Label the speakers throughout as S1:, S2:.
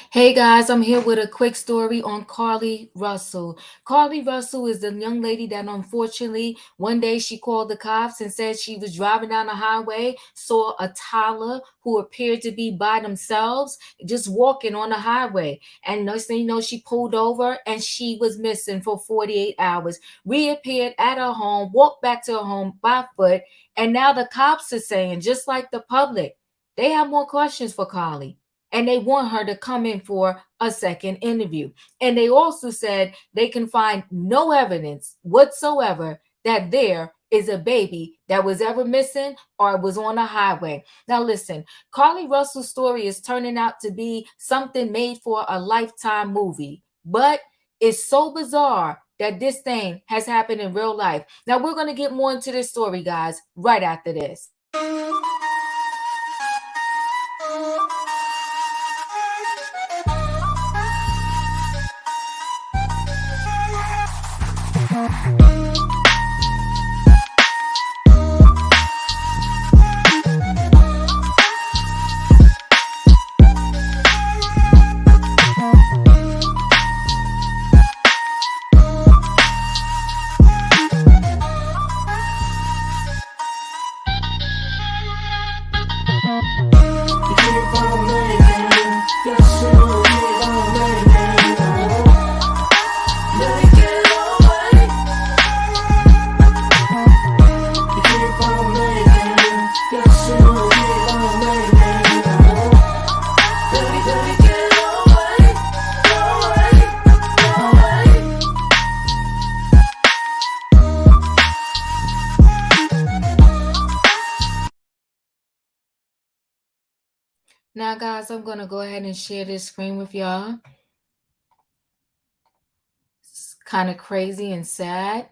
S1: Hey guys, I'm here with a quick story on Carlee Russell. Carlee Russell is the young lady that unfortunately one day she called the cops and said she was driving down the highway, saw a toddler who appeared to be by themselves just walking on the highway. And next thing you know, she pulled over and she was missing for 48 hours, reappeared at her home, walked back to her home by foot. And now the cops are saying, just like the public, they have more questions for Carlee and they want her to come in for a second interview. And they also said they can find no evidence whatsoever that there is a baby that was ever missing or was on a highway. Now, listen, Carlee Russell's story is turning out to be something made for a Lifetime movie, but it's so bizarre that this thing has happened in real life. Now, we're going to get more into this story, guys, right after this. Now, guys, I'm going to go ahead and share this screen with y'all. It's kind of crazy and sad.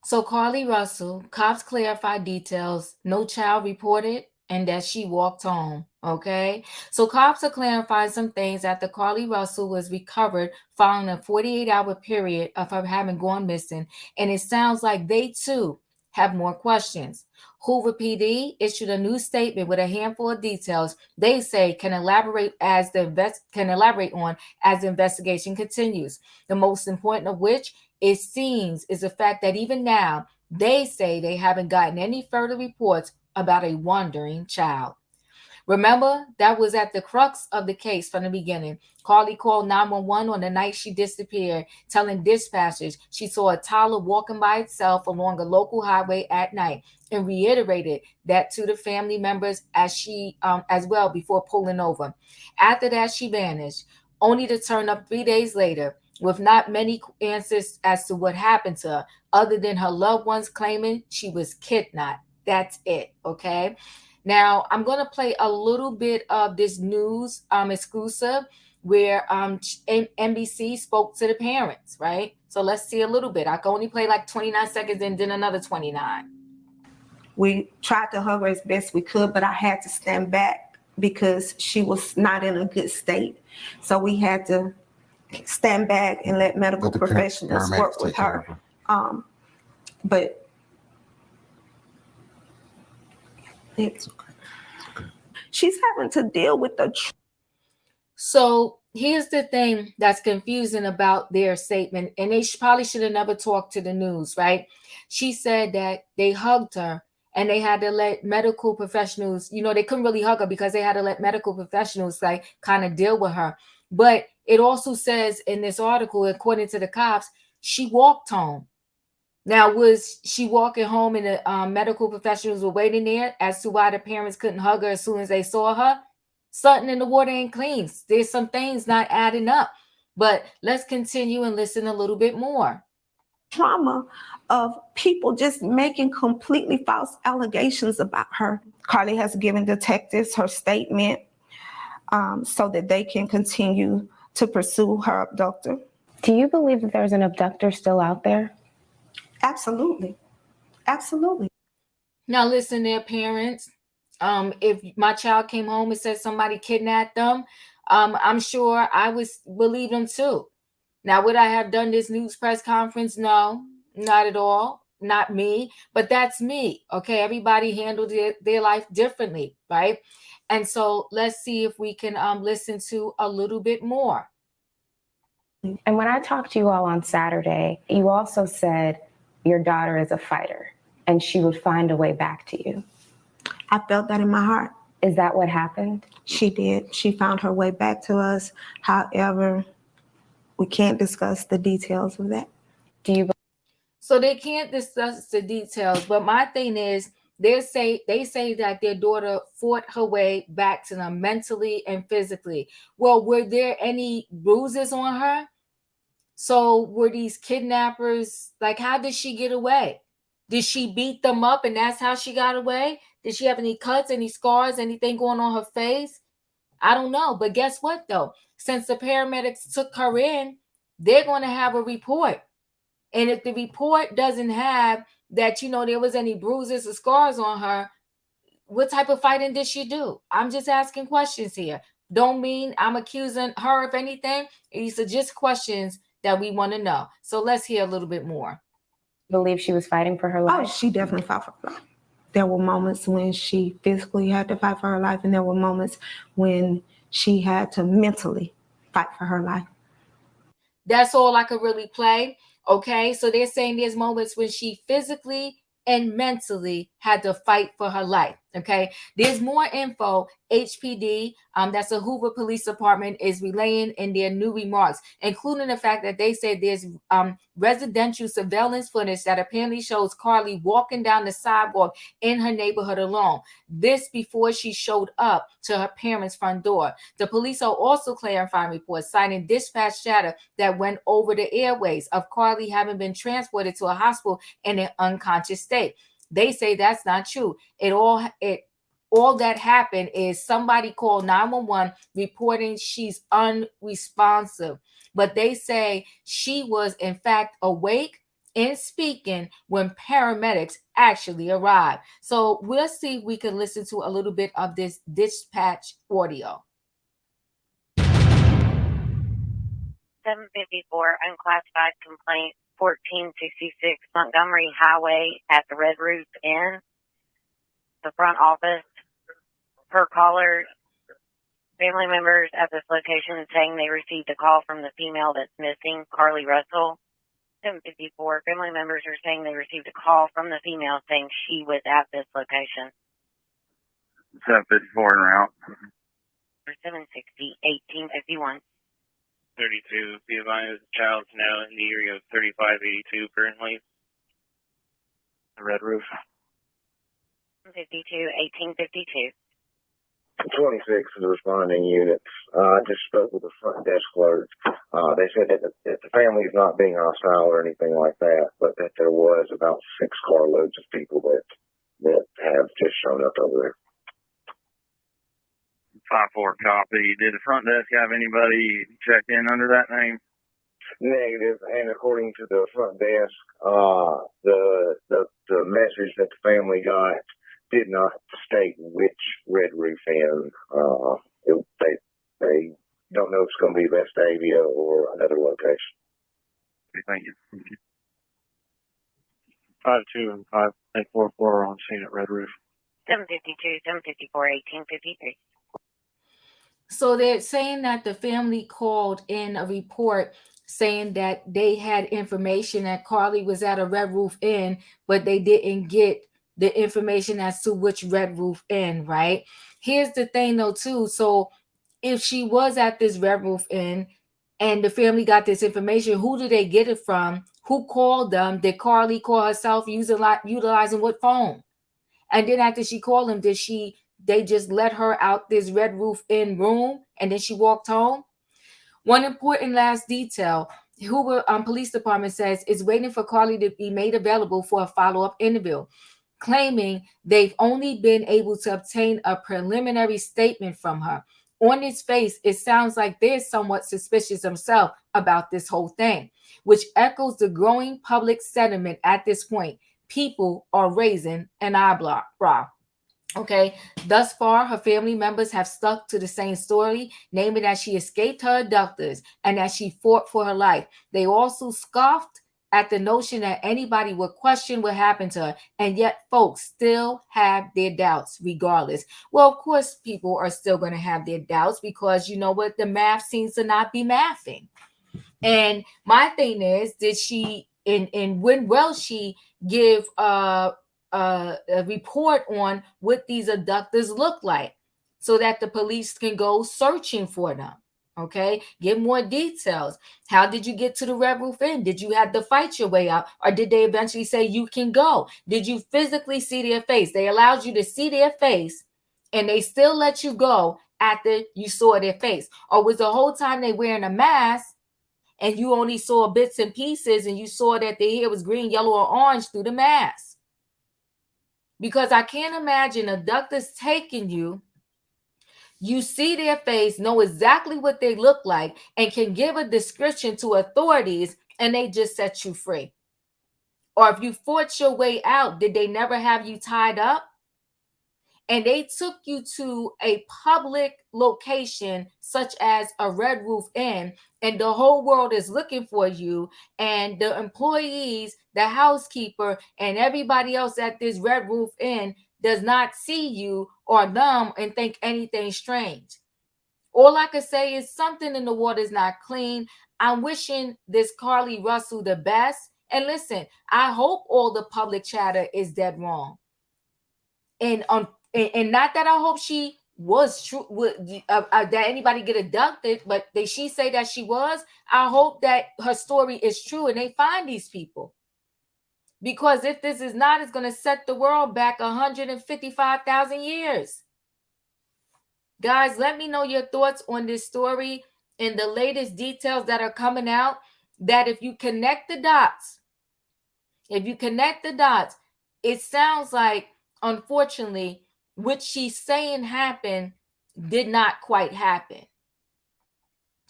S1: So, Carlee Russell, cops clarify details, no child reported, and that she walked home. Okay. So, cops are clarifying some things after Carlee Russell was recovered following a 48-hour period of her having gone missing. And it sounds like they too have more questions. Hoover PD issued a new statement with a handful of details they say can elaborate on as the investigation continues. The most important of which, it seems, is the fact that even now they say they haven't gotten any further reports about a wandering child. Remember, that was at the crux of the case from the beginning. Carlee called 911 on the night she disappeared, telling dispatchers she saw a toddler walking by itself along a local highway at night, and reiterated that to the family members as well before pulling over. After that, she vanished, only to turn up 3 days later with not many answers as to what happened to her, other than her loved ones claiming she was kidnapped. That's it, okay? Now, I'm going to play a little bit of this news exclusive where NBC spoke to the parents, right? So let's see a little bit. I can only play like 29 seconds and then another 29.
S2: We tried to hug her as best we could, but I had to stand back because she was not in a good state. So we had to stand back and let medical professionals work with her. But she's having to deal with the.
S1: So here's the thing that's confusing about their statement, and they probably should have never talked to the news, right? She said that they hugged her and they had to let medical professionals, they couldn't really hug her because they had to let medical professionals like kind of deal with her. But it also says in this article, according to the cops, she walked home. Now, was she walking home and the medical professionals were waiting there as to why the parents couldn't hug her as soon as they saw her? Something in the water ain't clean. There's some things not adding up. But let's continue and listen a little bit more.
S2: Trauma of people just making completely false allegations about her. Carlee has given detectives her statement so that they can continue to pursue her abductor.
S3: Do you believe that there's an abductor still out there?
S2: Absolutely. Absolutely.
S1: Now listen, their parents. If my child came home and said somebody kidnapped them, I'm sure I would believe them too. Now, would I have done this news press conference? No, not at all. not me, but that's me. Okay, everybody handled their life differently, right? And so let's see if we can listen to a little bit more.
S3: And when I talked to you all on Saturday, you also said your daughter is a fighter and she would find a way back to you.
S2: I felt that in my heart.
S3: Is that what happened?
S2: She did. She found her way back to us. However, we can't discuss the details of that.
S3: Do you?
S1: So they can't discuss the details, but my thing is, they say that their daughter fought her way back to them mentally and physically. Well, were there any bruises on her? So were these kidnappers, like, how did she get away? Did she beat them up and that's how she got away? Did she have any cuts, any scars, anything going on her face? I don't know. But guess what, though? Since the paramedics took her in, they're going to have a report. And if the report doesn't have that, there was any bruises or scars on her, what type of fighting did she do? I'm just asking questions here. Don't mean I'm accusing her of anything. These are just questions that we want to know. So let's hear a little bit more.
S3: Believe she was fighting for her life?
S2: Oh, she definitely fought for her life. There were moments when she physically had to fight for her life, and there were moments when she had to mentally fight for her life.
S1: That's all I could really play. Okay, so they're saying there's moments when she physically and mentally had to fight for her life. Okay, there's more info. HPD, that's the Hoover Police Department, is relaying in their new remarks, including the fact that they said there's residential surveillance footage that apparently shows Carlee walking down the sidewalk in her neighborhood alone. This before she showed up to her parents' front door. The police are also clarifying reports citing dispatch data that went over the airways of Carlee having been transported to a hospital in an unconscious state. They say that's not true. All that happened is somebody called 911 reporting she's unresponsive. But they say she was in fact awake and speaking when paramedics actually arrived. So we'll see if we can listen to a little bit of this dispatch audio.
S4: 754 unclassified complaint 1466 Montgomery Highway at the Red Roof Inn. The front office, per caller, family members at this location saying they received a call from the female that's missing, Carlee Russell. 754 family members are saying they received a call from the female saying she was at this location.
S5: 754 en route.
S4: 760 1851.
S5: 32, be advised, child is now in the area of 3582 currently. The Red Roof.
S4: 52 1852.
S6: 26 is the responding unit. I just spoke with the front desk clerk. They said that the family is not being hostile or anything like that, but that there was about 6 carloads of people that have just shown up over there.
S5: 5-4 copy. Did the front desk have anybody check in under that name?
S6: Negative, and according to the front desk, the message that the family got did not state which Red Roof Inn. They don't know if it's going to be Vestavia or another location.
S5: Okay, thank you. 52 and 5844 on scene at Red Roof.
S4: 752 754 1853.
S1: So they're saying that the family called in a report saying that they had information that Carlee was at a Red Roof Inn, but they didn't get the information as to which Red Roof Inn, right? Here's the thing though too. So if she was at this Red Roof Inn and the family got this information, who did they get it from? Who called them? Did Carlee call herself utilizing what phone? And then after she called them, they just let her out this Red Roof Inn room and then she walked home? One important last detail, Hoover Police Department says is waiting for Carlee to be made available for a follow-up interview, claiming they've only been able to obtain a preliminary statement from her. On its face, it sounds like they're somewhat suspicious themselves about this whole thing, which echoes the growing public sentiment at this point. People are raising an eyebrow. Okay, thus far, her family members have stuck to the same story, naming that she escaped her abductors and that she fought for her life. They also scoffed at the notion that anybody would question what happened to her. And yet folks still have their doubts regardless. Well, of course, people are still going to have their doubts because you know what? The math seems to not be mathing. And my thing is, did she, and when will she give a report on what these abductors look like so that the police can go searching for them? Okay, give more details. How did you get to the Red Roof Inn? Did you have to fight your way out, or did they eventually say you can go? Did you physically see their face? They allowed you to see their face, and they still let you go after you saw their face, or was the whole time they wearing a mask and you only saw bits and pieces, and you saw that their hair was green, yellow, or orange through the mask? Because I can't imagine abductors taking you. You see their face, know exactly what they look like, and can give a description to authorities, and they just set you free. Or if you fought your way out, did they never have you tied up? And they took you to a public location such as a Red Roof Inn, and the whole world is looking for you, and the employees, the housekeeper, and everybody else at this Red Roof Inn does not see you or them and think anything strange. All I could say is something in the water is not clean. I'm wishing this Carlee Russell the best. And listen, I hope all the public chatter is dead wrong. And not that I hope she was true, that anybody get abducted, but she say that she was. I hope that her story is true and they find these people. Because if this is not, it's going to set the world back 155,000 years. Guys, let me know your thoughts on this story and the latest details that are coming out. That if you connect the dots, it sounds like, unfortunately, what she's saying happened did not quite happen.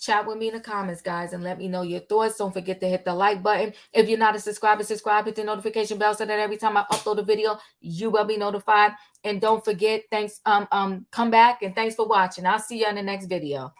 S1: Chat with me in the comments, guys, and let me know your thoughts. Don't forget to hit the like button. If you're not a subscriber, subscribe, hit the notification bell so that every time I upload a video, you will be notified. And don't forget, come back, and thanks for watching. I'll see you in the next video.